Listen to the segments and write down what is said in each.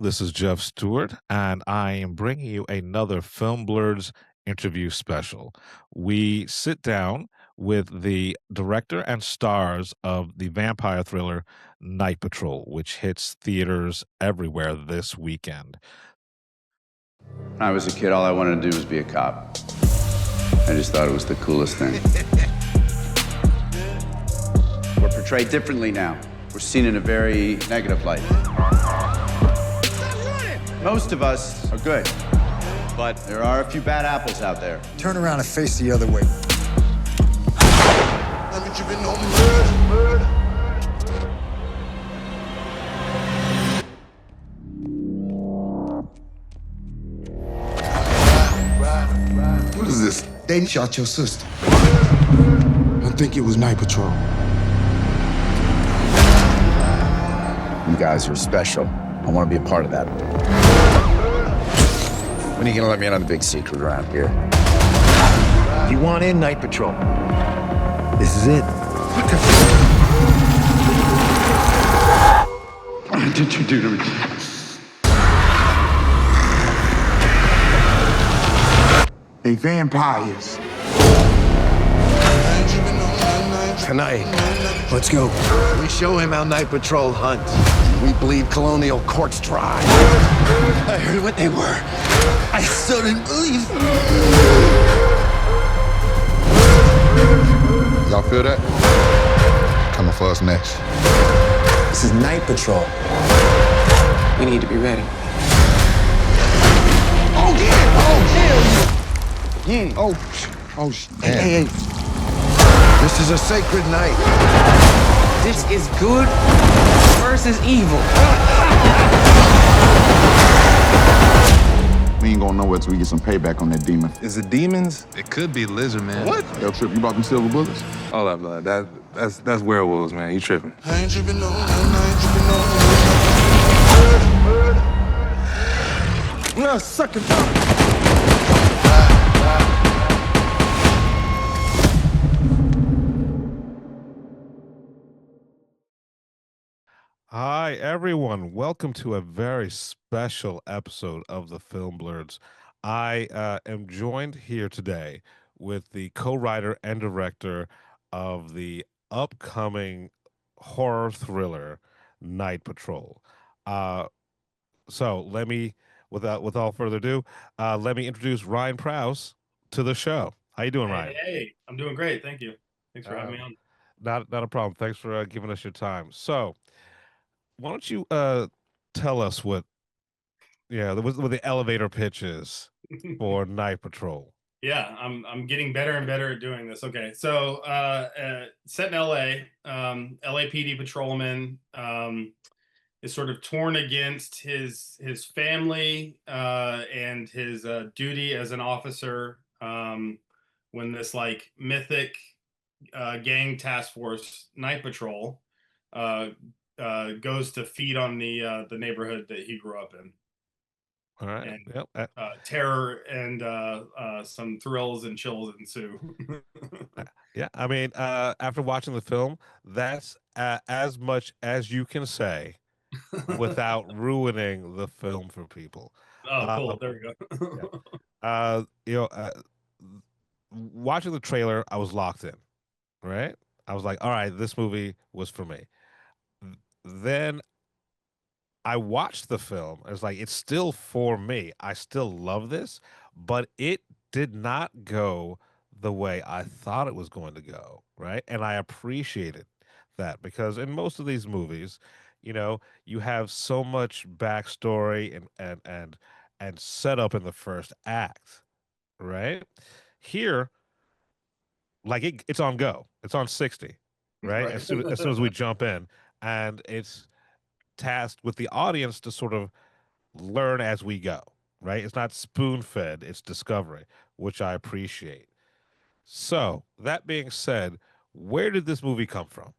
This is Jeff Stewart, and I am bringing you another Film Blurs interview special. We sit down with the director and stars of the vampire thriller Night Patrol, which hits theaters everywhere this weekend. When I was a kid, all I wanted to do was be a cop. I just thought it was the coolest thing. We're portrayed differently now. We're seen in a very negative light. Most of us are good, but there are a few bad apples out there. Turn around and face the other way. What is this? They shot your sister. I think it was Night Patrol. You guys are special. I want to be a part of that. When are you gonna let me in on the big secret around here? You want in, Night Patrol? This is it. What did you do to me? They vampires. Tonight, let's go. We show him how Night Patrol hunts. We bleed colonial courts dry. I heard what they were. I still didn't believe. Y'all feel that? Coming for us next. This is Night Patrol. We need to be ready. Oh, yeah! Oh, yeah! Oh, Hey. This is a sacred night. This is good versus evil. We ain't going nowhere till we get some payback on that demon. Is it demons? It could be lizard man. What? Yo, Trip, you brought them silver bullets? Hold up, blood. That's werewolves, man. You tripping? I ain't tripping no, No, suck it down. Hi, everyone. Welcome to a very special episode of the Film Blurs. I am joined here today with the co-writer and director of the upcoming horror thriller Night Patrol. Uh, so let me, with all further ado, let me introduce Ryan Prowse to the show. How you doing, Ryan? Hey, I'm doing great. Thank you. Thanks for having me on. Not a problem. Thanks for giving us your time. So, why don't you tell us what what the elevator pitch is for Night Patrol? Yeah, I'm getting better and better at doing this. Okay, so set in LA, LAPD patrolman is sort of torn against his family and his duty as an officer when this like mythic gang task force Night Patrol goes to feed on the neighborhood that he grew up in. All right. And Yep. terror and some thrills and chills ensue. Yeah. I mean, after watching the film, that's as much as you can say without ruining the film for people. Oh, Uh, cool. There we yeah. go. uh, you know, uh, Watching the trailer, I was locked in. Right. I was like, all right, this movie was for me. Then I watched the film. I was like, it's still for me. I still love this, but it did not go the way I thought it was going to go, right? And I appreciated that because in most of these movies, you have so much backstory and setup in the first act, right? Here, like it's on go. It's on 60, right? Right. As soon as we jump in, and it's tasked with the audience to sort of learn as we go, right? It's not spoon fed, it's discovery, which I appreciate. So, that being said, where did this movie come from?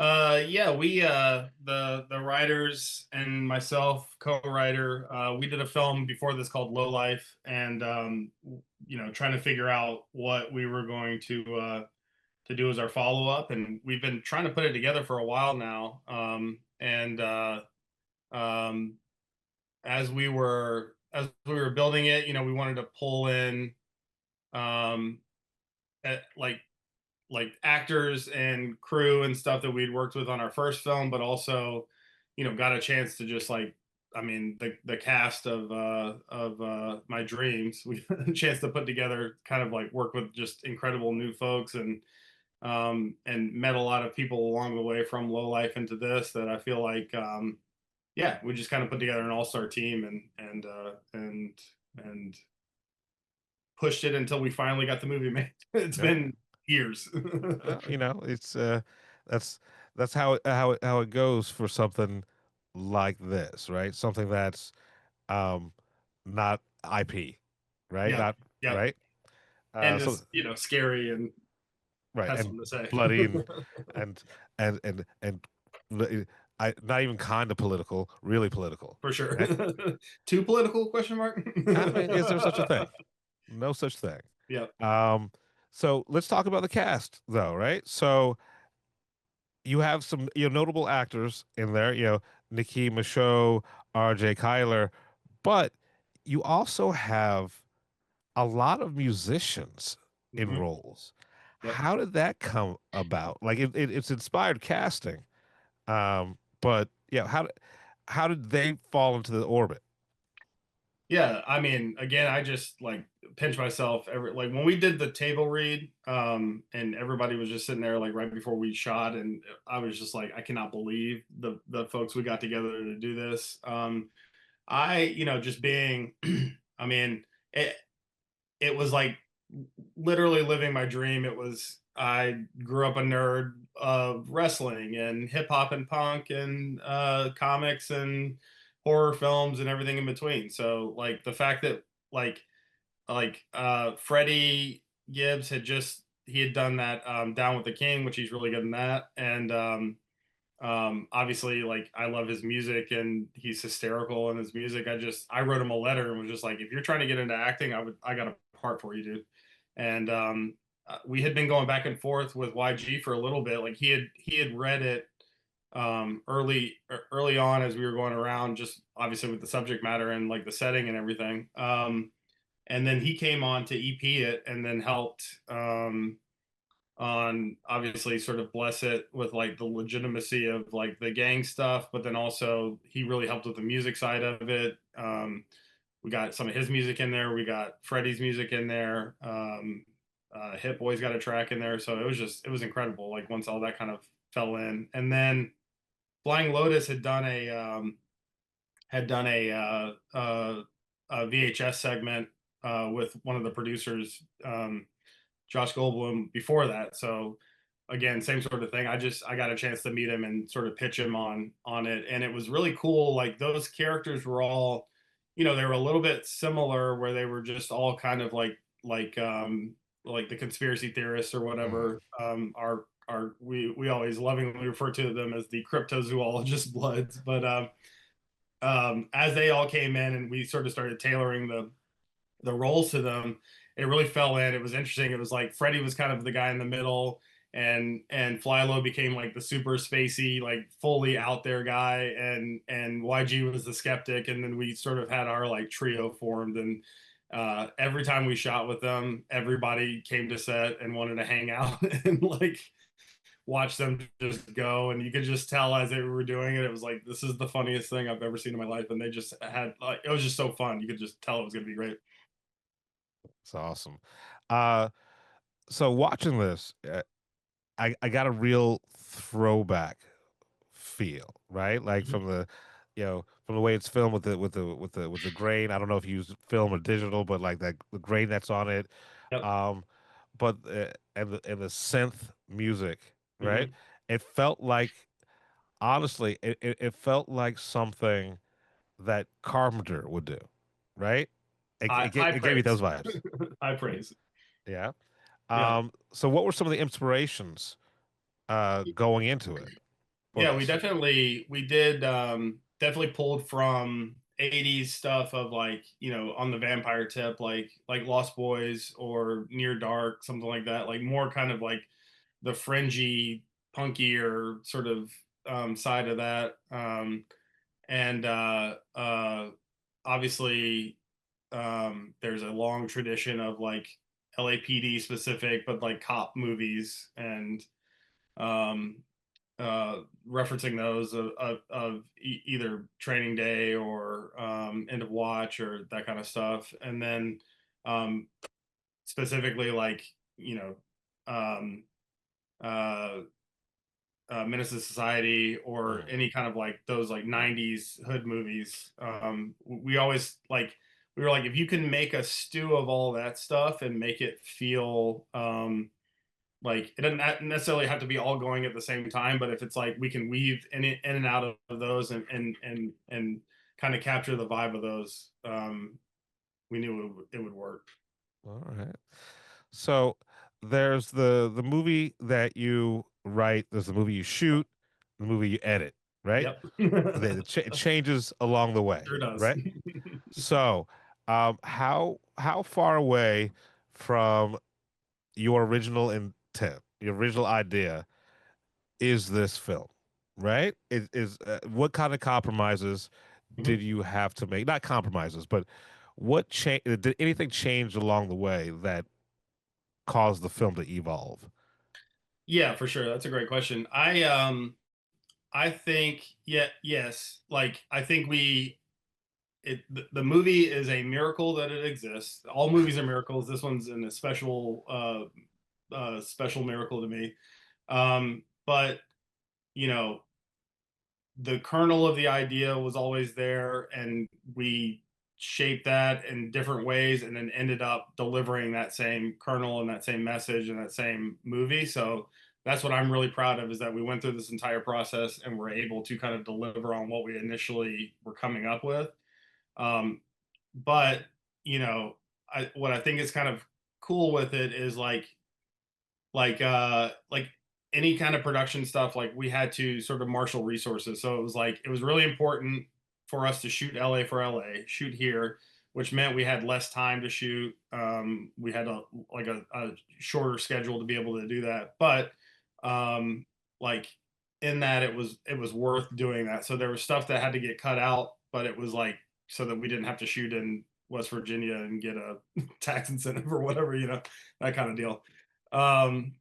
Yeah, we the writers and myself, co-writer, we did a film before this called Low Life, and trying to figure out what we were going to do as our follow-up, and we've been trying to put it together for a while now. And um, as we were building it, we wanted to pull in um, like actors and crew and stuff that we'd worked with on our first film, but also, got a chance to just I mean, the cast of My Dreams. We had a chance to put together, kind of work with just incredible new folks, and met a lot of people along the way from Low Life into this, that I feel like, yeah, we just kind of put together an all-star team, and pushed it until we finally got the movie made. It's Yeah. been years. Well, it's that's how it goes for something like this, right? Something that's um not IP, right? Yeah, Not yeah, right. and So it's scary and right, has and something to say. bloody and and I not even kind of political, really political, For sure. right? Too political? Question mark. I mean, is there such a thing? No such thing. Yeah. Um, so let's talk about the cast, though, right? So you have some notable actors in there, Nicki, Micheaux, R.J. Cyler, but you also have a lot of musicians in Hmm. roles. Yep. How did that come about? Like it's inspired casting, but yeah, how did they fall into the orbit? Yeah, I mean, again, I just pinch myself every when we did the table read, and everybody was just sitting there right before we shot, and I was just I cannot believe the folks we got together to do this. I, just being, I mean, it was literally living my dream. I grew up a nerd of wrestling and hip hop and punk and comics and horror films and everything in between. So the fact that like Freddie Gibbs he had done that Down with the King, which he's really good in that. And obviously I love his music and he's hysterical in his music. I wrote him a letter and was just if you're trying to get into acting, I got a part for you, dude. And we had been going back and forth with YG for a little bit. He had read it early on as we were going around, just obviously with the subject matter and the setting and everything. And then he came on to EP it and then helped on obviously sort of bless it with the legitimacy of the gang stuff, but then also he really helped with the music side of it. We got some of his music in there. We got Freddie's music in there. Hit Boy's got a track in there. So it was incredible. Once all that kind of fell in, and then Flying Lotus had done a VHS segment with one of the producers, Josh Goldblum, before that. So again, same sort of thing. I got a chance to meet him and sort of pitch him on it, and it was really cool. Those characters were all, they were a little bit similar, where they were just all kind of like the conspiracy theorists or Mm. whatever. We always lovingly refer to them as the cryptozoologist bloods, but as they all came in and we sort of started tailoring the roles to them, it really fell in. It was interesting. It was Freddie was kind of the guy in the middle, and Flylo became the super spacey, fully out there guy, and YG was the skeptic, and then we sort of had our trio formed, and every time we shot with them, everybody came to set and wanted to hang out and watch them just go, and you could just tell as they were doing it, it was this is the funniest thing I've ever seen in my life, and they just had it was just so fun. You could just tell it was going to be great. It's awesome. Uh, so watching this, I got a real throwback feel, right? Like Mhm. from the way it's filmed with the grain. I don't know if you use film or digital, but that the grain that's on it, Yep. um, but and the synth music, right? Hmm. It felt like honestly, it felt like something that Carpenter would do, right? High It gave me praise. those vibes. High praise. Yeah. Yeah. So what were some of the inspirations going into it for Yeah, this? we did definitely pulled from 80s stuff of on the vampire tip, like Lost Boys or Near Dark, something like that, more kind of the fringy, punkier sort of side of that. and obviously there's a long tradition of like LAPD specific, but like cop movies and um, referencing those of either Training Day or End of Watch or that kind of stuff, and then um, specifically like you know um, uh, Menace to Society or Mm. any kind of like those like '90s hood movies. We always like we were like if you can make a stew of all that stuff and make it feel like it doesn't necessarily have to be all going at the same time, but if it's like we can weave in and out of those and kind of capture the vibe of those, we knew it would work. All right. So there's the movie that you write, there's the movie you shoot, the movie you edit, right? Yep. It changes along the way, Sure does. right? So, how far away from your original intent, your original idea, is this film? Right? Is what kind of compromises Mhm. did you have to make? Not compromises, but what change? Did anything change along the way that caused the film to evolve? Yeah, for sure. That's a great question. I think yes. Like I think the movie is a miracle that it exists. All movies are miracles. This one's in a special miracle to me. But you know, the kernel of the idea was always there, and we shaped that in different ways, and then ended up delivering that same kernel and that same message and that same movie. So that's what I'm really proud of is that we went through this entire process and were able to kind of deliver on what we initially were coming up with. Um, but what I think is kind of cool with it is like any kind of production stuff, like we had to sort of marshal resources. So it was like it was really important for us to shoot LA for LA, shoot here, which meant we had less time to shoot. We had a shorter schedule to be able to do that. But like in that it was worth doing that. So there was stuff that had to get cut out, but it was like so that we didn't have to shoot in West Virginia and get a tax incentive or whatever, that kind of deal. Um,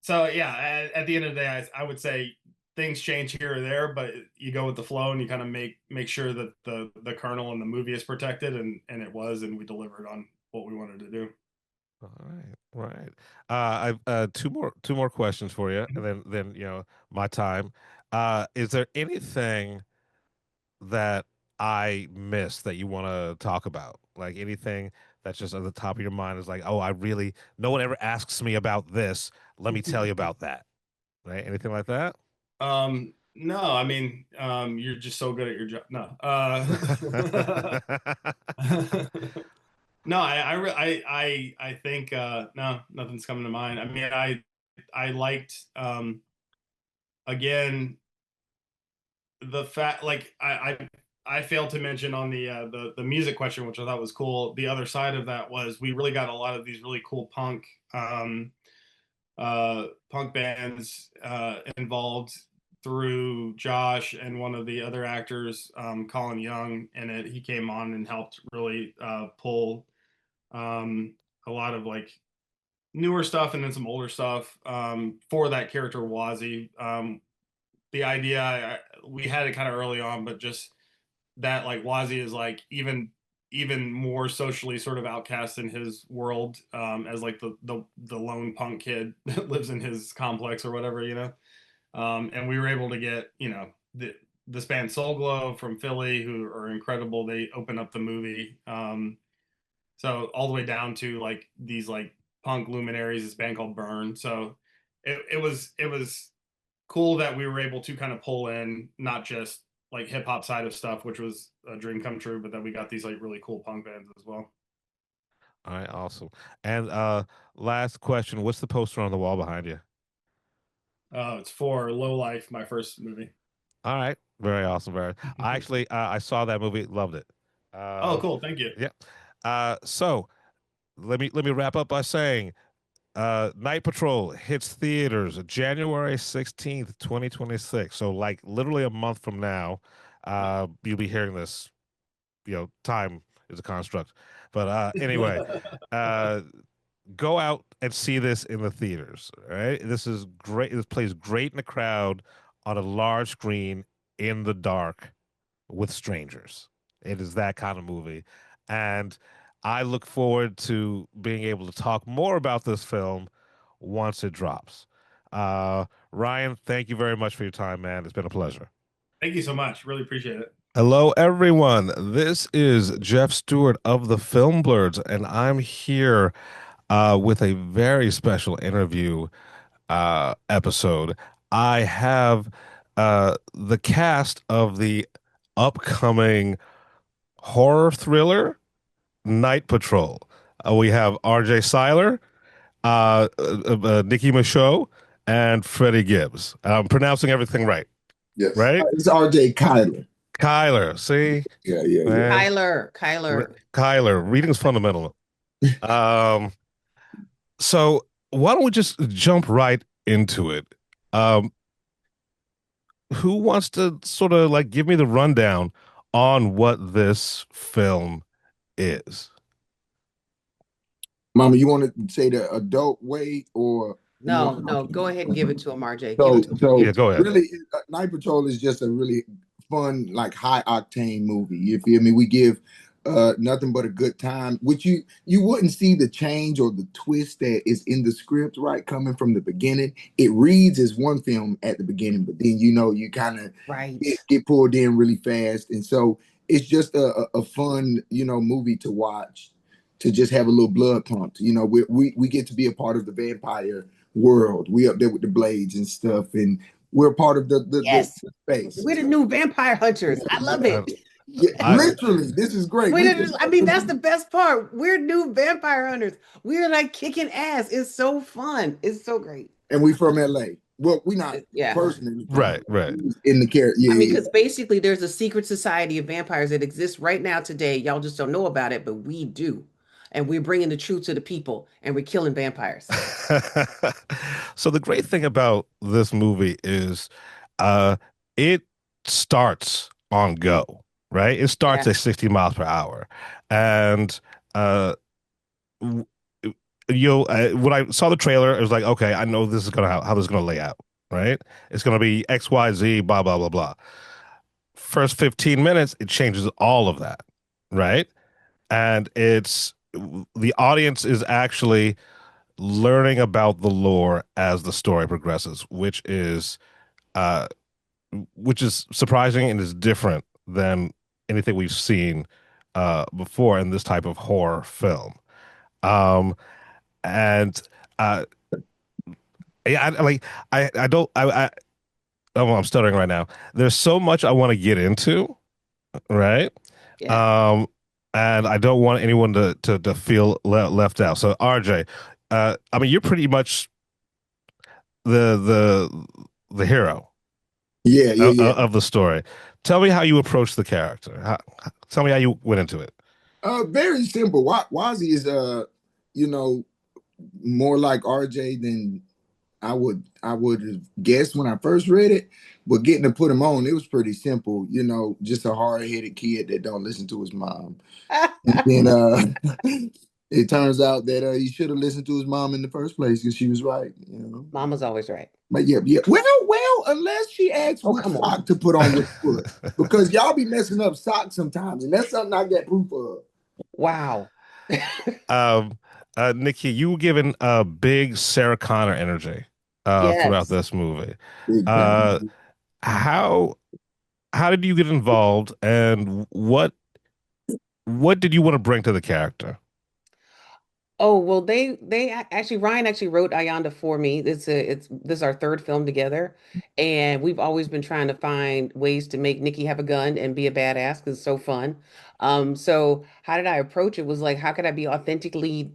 so yeah, at the end of the day, I would say things change here or there, but you go with the flow and you kind of make sure that the kernel and the movie is protected, and it was, and we delivered on what we wanted to do. All right, right. I've two more questions for you, and then my time. Is there anything that I missed that you want to talk about? Like anything that's just at the top of your mind is like, oh, I really no one ever asks me about this. Let me tell you about that. Right? Anything like that? No, I mean, you're just so good at your job. No, no, I think no, nothing's coming to mind. I mean, I liked again the fact like I failed to mention on the music question, which I thought was cool. The other side of that was we really got a lot of these really cool punk bands involved through Josh and one of the other actors, Colin Young, in it. He came on and helped really pull a lot of like newer stuff and then some older stuff for that character Wazzy. The idea we had it kind of early on, but just that like Wazzy is like even more socially sort of outcast in his world as like the lone punk kid that lives in his complex or whatever, and we were able to get this band Soul Glow from Philly who are incredible. They open up the movie, so all the way down to like these like punk luminaries, this band called Burn. So it was cool that we were able to kind of pull in not just like hip hop side of stuff, which was a dream come true, but that we got these like really cool punk bands as well. All right, awesome. And last question, what's the poster on the wall behind you? It's for Low Life, my first movie. All right, very awesome. Very. I actually I saw that movie, loved it. Oh, Uh, cool. Thank you. yeah. So let me wrap up by saying, Night Patrol hits theaters January 16th, 2026. So like literally a month from now. You'll be hearing this, time is a construct. But anyway, uh, go out and see this in the theaters. All right, this is great. This plays great in the crowd on a large screen in the dark with strangers. It is that kind of movie, and I look forward to being able to talk more about this film once it drops. Ryan, thank you very much for your time, man. It's been a pleasure. Thank you so much. Really appreciate it. Hello, everyone. This is Jeff Stewart of the Film Blurs, and I'm here with a very special interview episode. I have the cast of the upcoming horror thriller Night Patrol. We have R.J. Cyler, Nicki Micheaux, and Freddie Gibbs. I'm pronouncing everything right, Yes. right? It's R.J. Kyler. Kyler, see? Yeah. Man. Kyler. Reading's fundamental. So why don't we just jump right into it? Who wants to sort of like give me the rundown on what this film is? Mama, you want to say the adult way or No, go ahead and give it to him, RJ. So, Give it to him. so Yeah, go ahead. really, Night Patrol is just a really fun, like high octane movie. You feel me? We give nothing but a good time, which you wouldn't see the change or the twist that is in the script, right? Coming from the beginning, it reads as one film at the beginning, but then you kind of Right. get pulled in really fast, and so it's just a fun movie to watch, to just have a little blood pumped. We get to be a part of the vampire world. We up there with the blades and stuff, and we're part of the Yes. space. We're the new vampire hunters. I love it. Yeah, literally, this is great. I mean, that's the best part. We're new vampire hunters. We're like kicking ass. It's so fun. It's so great. And we from LA. Well, we not Yeah. personally. Right. In the character. Yeah, I mean, because basically there's a secret society of vampires that exists right now today. Y'all just don't know about it, but we do. And we're bringing the truth to the people and we're killing vampires. So the great thing about this movie is it starts on go, right? It starts Yeah. at 60 miles per hour. And w- when I saw the trailer, it was like, okay, I know this is how this is gonna lay out, right? It's gonna be XYZ, blah, blah, blah, blah. First 15 minutes, it changes all of that, right? And the audience is actually learning about the lore as the story progresses, uh, which is surprising and is different than anything we've seen before in this type of horror film. And yeah, I don't oh, I'm stuttering right now. There's so much I want to get into, right? Yeah. And I don't want anyone to feel left out. So RJ, I mean, you're pretty much the hero yeah. of the story. Tell me how you approached the character. Tell me how you went into it. Very simple. Wazzy is more like RJ than I would have guessed when I first read it, but getting to put him on, it was pretty simple. Just a hard-headed kid that don't listen to his mom. And then it turns out that he should have listened to his mom in the first place because she was right. Mama's always right. But yeah. Well, unless she asks what sock to put on with foot, because y'all be messing up socks sometimes, and that's something I got proof of. Wow. Nicki, you were given a big Sarah Connor energy throughout this movie. How did you get involved, and what did you want to bring to the character? Oh, well, Ryan actually wrote Ayanda for me. This is our third film together, and we've always been trying to find ways to make Nicki have a gun and be a badass because it's so fun. So how did I approach it? Was like, how could I be authentically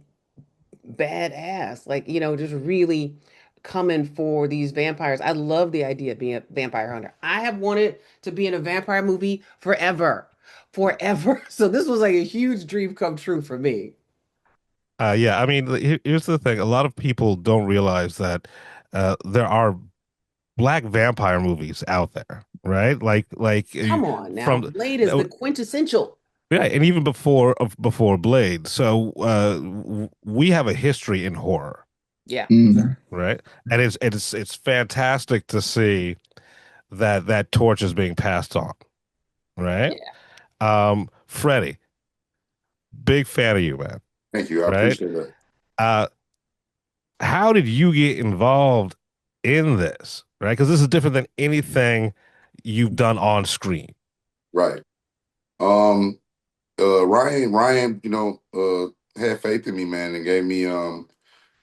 badass? Like, just really coming for these vampires. I love the idea of being a vampire hunter. I have wanted to be in a vampire movie forever. So this was like a huge dream come true for me. Yeah, I mean, here's the thing. A lot of people don't realize that there are black vampire movies out there, right? Come on now. From Blade is the quintessential. yeah, and even before Blade. So we have a history in horror, Yeah. Mm. right? And it's fantastic to see that torch is being passed on, right? Yeah. Freddie, big fan of you, man. Thank you. I Right? appreciate that. Uh, how did you get involved in this? Right? Because this is different than anything you've done on screen. Right. Um, Ryan, had faith in me, man, and gave me an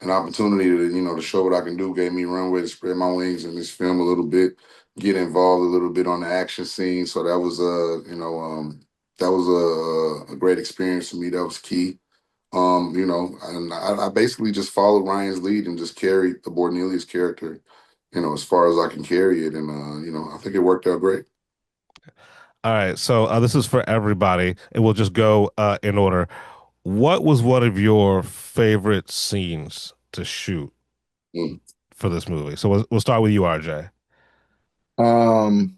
opportunity to show what I can do, gave me runway to spread my wings in this film a little bit, get involved a little bit on the action scene. So that was a great experience for me. That was key. And I basically just followed Ryan's lead and just carried the Bornelius character, as far as I can carry it. And I think it worked out great. All right, so this is for everybody, and we'll just go in order. What was one of your favorite scenes to shoot Mm. for this movie? So we'll start with you, RJ. Um,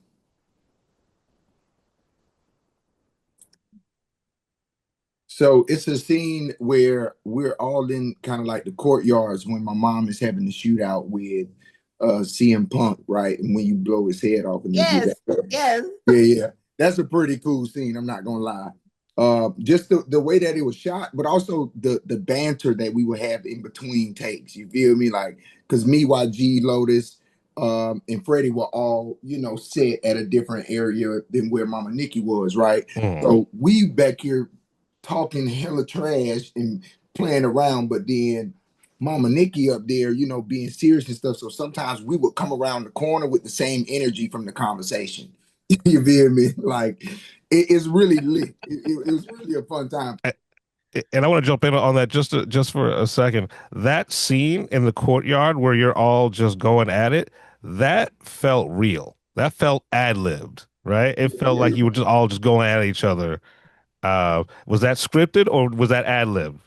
so it's a scene where we're all in kind of like the courtyards when my mom is having the shootout with CM Punk, right? And when you blow his head off and they do Yes. that. Yes. Yeah. That's a pretty cool scene, I'm not gonna lie. Just the way that it was shot, but also the banter that we would have in between takes. You feel me? Like, because me, YG, Lotus, and Freddie were all, set at a different area than where Mama Nicki was, right? Mm. So we back here talking hella trash and playing around, but then Mama Nicki up there, being serious and stuff. So sometimes we would come around the corner with the same energy from the conversation. You feel me? Like it's really lit. It was really a fun time. And I want to jump in on that just for a second. That scene in the courtyard where you're all just going at it, that felt real. That felt ad-libbed, right? It felt like you were just all just going at each other. Was that scripted or was that ad-libbed?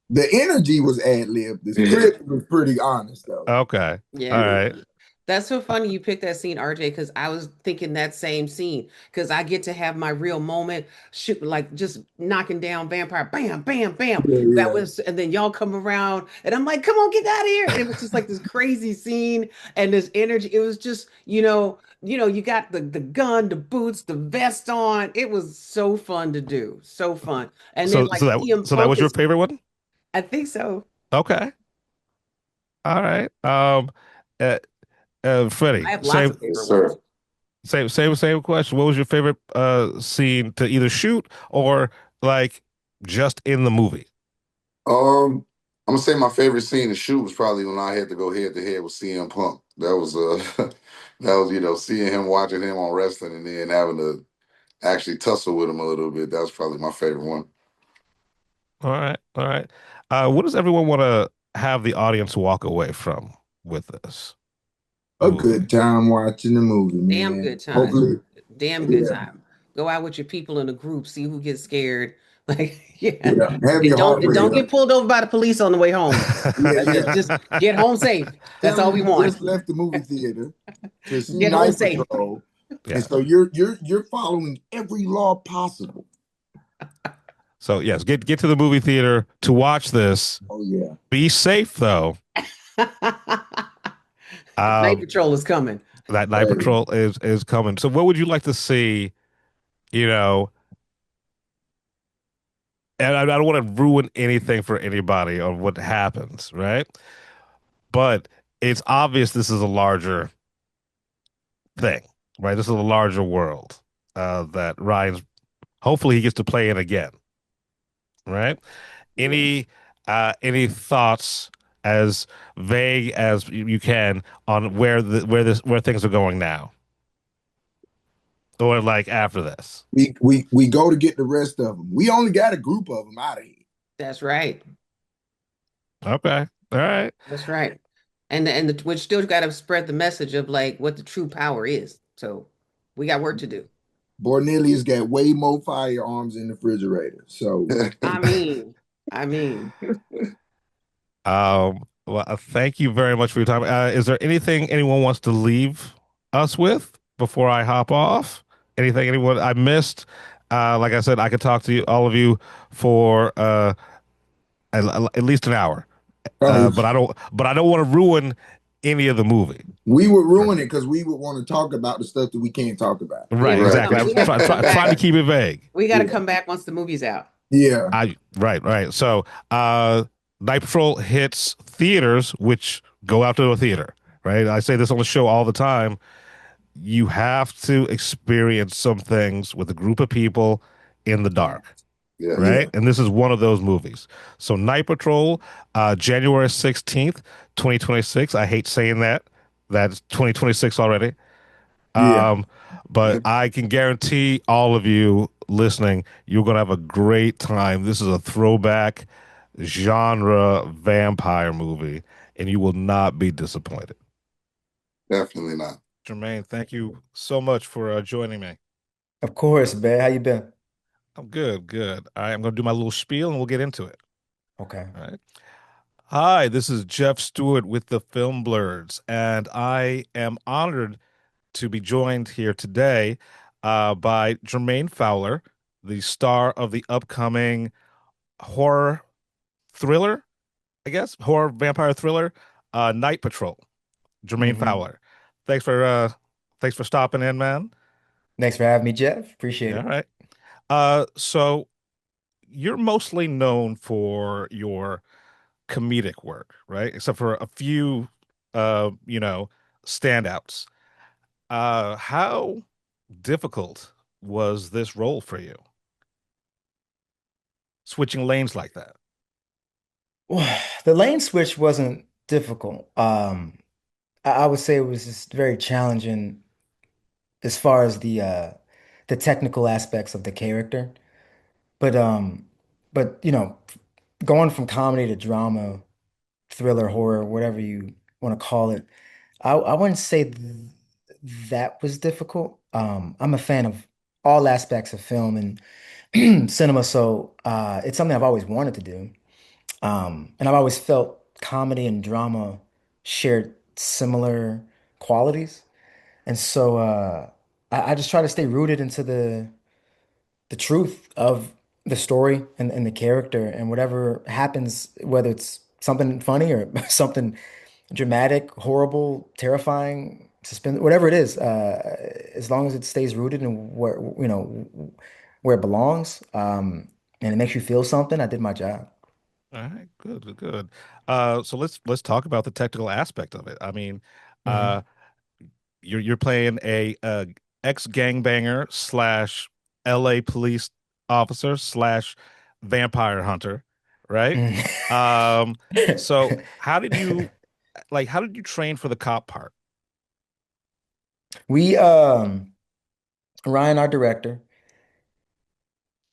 The energy was ad-lib. The script was pretty honest though. Okay. Yeah. All right. That's so funny you picked that scene, RJ, because I was thinking that same scene. Because I get to have my real moment, shoot, like just knocking down vampire, bam, bam, bam. That was, and then y'all come around, and I'm like, come on, get out of here. And it was just like this crazy scene and this energy. It was just, you got the gun, the boots, the vest on. It was so fun to do, so fun. And then like CM so that was your favorite one? I think so. Okay. All right. Freddie, I have lots of favorite ones. Same question. What was your favorite scene to either shoot or like just in the movie? I'm gonna say my favorite scene to shoot was probably when I had to go head to head with CM Punk. That was that was seeing him, watching him on wrestling, and then having to actually tussle with him a little bit. That was probably my favorite one. All right, all right. What does everyone want to have the audience walk away from with this? A good time watching the movie, man. Damn good time. Hopefully, damn good time. Go out with your people in a group, see who gets scared. Like, don't get pulled over by the police on the way home. Just get home safe. That's all we want. Just left the movie theater to see Get home safe. Patrol, and so you're following every law possible. So yes, get to the movie theater to watch this. Oh yeah. Be safe though. Night Patrol is coming. That Night Patrol is coming. So what would you like to see? And I don't want to ruin anything for anybody on what happens, right? But it's obvious this is a larger thing, right? This is a larger world that Ryan's hopefully he gets to play in again, right? Any thoughts as vague as you can on where things are going now, or like after this? We go to get the rest of them. We only got a group of them out of here. That's right. Okay. All right. That's right. And we still got to spread the message of like what the true power is. So we got work to do. Bornelius got way more firearms in the refrigerator. So I mean. Well, thank you very much for your time. Is there anything anyone wants to leave us with before I hop off? Anything anyone I missed? Like I said, I could talk to you, all of you, for at least an hour. Oh, But I don't want to ruin any of the movie. we would ruin it because we would want to talk about the stuff that we can't talk about. Yeah, Right, we Right. exactly. come. I'm We have to come trying to back. keep it vague. We got to Yeah. come back once the movie's out. Yeah. Right. So, Night Patrol hits theaters, which go out to a theater. Right. I say this on the show all the time. You have to experience some things with a group of people in the dark. Yes. Right. Yeah. And this is one of those movies. So, Night Patrol, January 16th, 2026. I hate saying that. That's 2026 already. Yeah. Um, but I can guarantee all of you listening, you're going to have a great time. This is a throwback genre vampire movie, and you will not be disappointed. Definitely not. Jermaine, thank you so much for joining me. Of course, man. How you been? I'm good, good. All right, I'm going to do my little spiel and we'll get into it. Okay. All right. Hi, this is Jeff Stewart with the Film Blurs, and I am honored to be joined here today by Jermaine Fowler, the star of the upcoming horror thriller, I guess, horror vampire thriller, Night Patrol. Jermaine hmm Fowler. Thanks for uh thanks for stopping in, man. Thanks for having me, Jeff. Appreciate Yeah, all it. right. So you're mostly known for your comedic work, right? Except for a few standouts. How difficult was this role for you? Switching lanes like that. The lane switch wasn't difficult. I would say it was just very challenging as far as the technical aspects of the character. But going from comedy to drama, thriller, horror, whatever you want to call it, I wouldn't say that was difficult. I'm a fan of all aspects of film and cinema, so it's something I've always wanted to do. And I've always felt comedy and drama shared similar qualities. And so I just try to stay rooted into the truth of the story and the character and whatever happens, whether it's something funny or something dramatic, horrible, terrifying, suspense, whatever it is, as long as it stays rooted in where it belongs, and it makes you feel something, I did my job. All right, good. So let's talk about the technical aspect of it. I mean, uh, hmm you're playing a ex gangbanger slash L.A. police officer slash vampire hunter, right? Um, so how did you train for the cop part? We Ryan, our director,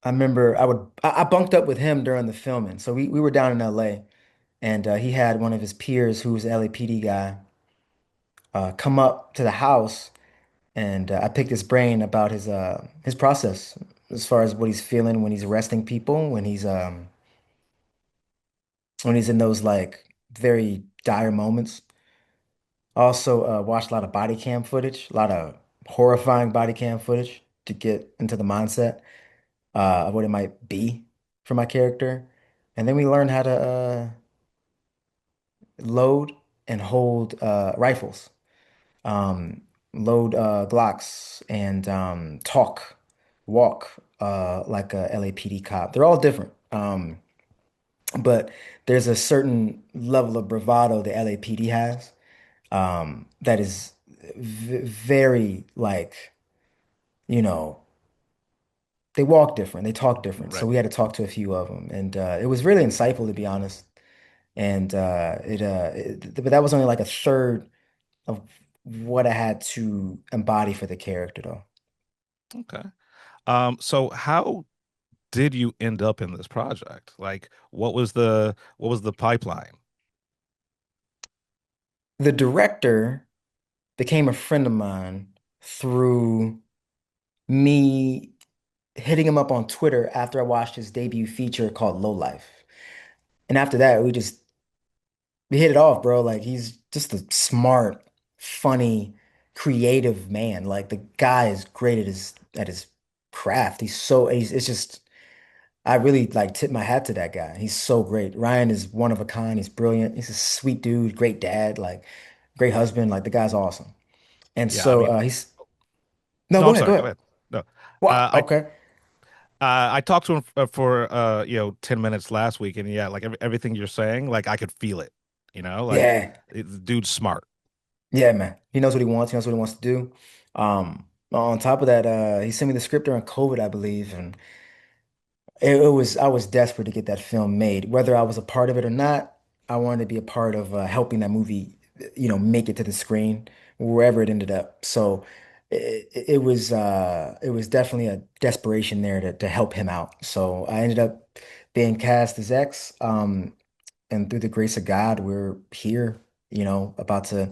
I remember I bunked up with him during the filming. So we were down in LA, and he had one of his peers who's an LAPD guy come up to the house, and I picked his brain about his process as far as what he's feeling when he's arresting people, when he's in those like very dire moments. Also watched a lot of body cam footage, a lot of horrifying body cam footage to get into the mindset of what it might be for my character. And then we learned how to load and hold rifles, um, load Glocks, and walk like a LAPD cop. They're all different, but there's a certain level of bravado the LAPD has that is v very like, you know, they walk different, they talk different. So Right. we had to talk to a few of them, and it was really insightful to be honest. And but that was only like a third of what I had to embody for the character, though. Okay. So how did you end up in this project? Like, what was the pipeline? The director became a friend of mine through me hitting him up on Twitter after I watched his debut feature called Low Life. And after that, we hit it off, bro. Like he's just a smart, funny, creative man. Like the guy is great at his craft. He's it's just I really like tip my hat to that guy. He's so great. Ryan is one of a kind. He's brilliant. He's a sweet dude, great dad, like great husband. Like the guy's awesome. And Yeah, I so mean, he's no, no, I'm go sorry. Go ahead. ahead. No, What? I Okay. I talked to him for 10 minutes last week, and yeah, like everything you're saying, like I could feel it. Like Yeah. the dude's smart. Yeah, man. He knows what he wants. He knows what he wants to do. On top of that, he sent me the script during COVID, I believe, and it was I was desperate to get that film made. Whether I was a part of it or not, I wanted to be a part of helping that movie, make it to the screen wherever it ended up. So it was definitely a desperation there to help him out. So I ended up being cast as X. And through the grace of God, we're here, about to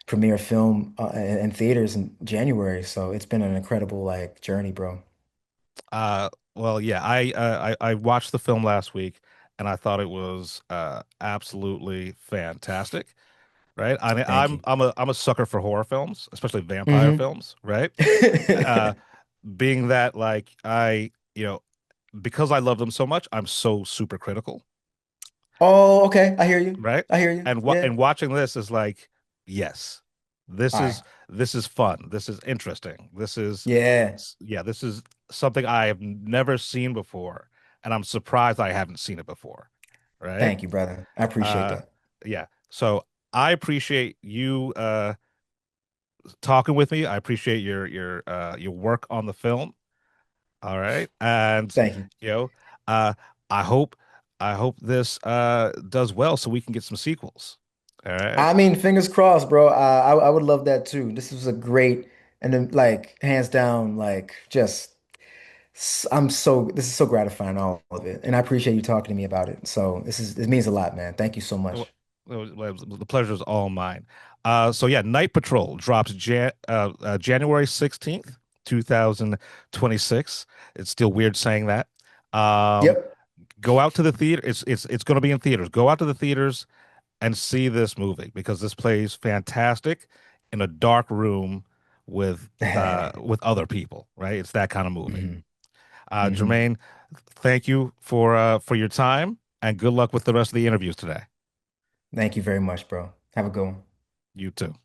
premiere a film in theaters in January. So it's been an incredible like journey, bro. Well, yeah, I watched the film last week, and I thought it was absolutely fantastic. Right? Thank you. I'm a sucker for horror films, especially vampire Hmm. films. Right? Uh, being that like because I love them so much, I'm so super critical. Oh, okay. I hear you. Right? I hear you. Yeah. And watching this is like, yes, this All right. is this is fun. This is interesting. Yeah. This is something I have never seen before, and I'm surprised I haven't seen it before. Right? Thank you, brother. I appreciate Uh, that. yeah. So I appreciate you talking with me. I appreciate your work on the film. All right. And Thank you. you know, uh I hope this does well so we can get some sequels. All right. I mean, fingers crossed, bro. I would love that too. This was a great and then like hands down, like just this is so gratifying, all of it. And I appreciate you talking to me about it. So it means a lot, man. Thank you so Well, much. the pleasure is all mine. So yeah, Night Patrol drops January 16th, 2026. It's still weird saying that. Um, Yep. go out to the theater. It's going to be in theaters. Go out to the theaters and see this movie because this plays fantastic in a dark room with other people, right? It's that kind of movie. Hmm. Hmm. Jermaine, thank you for your time and good luck with the rest of the interviews today. Thank you very much, bro. Have a good one. You too.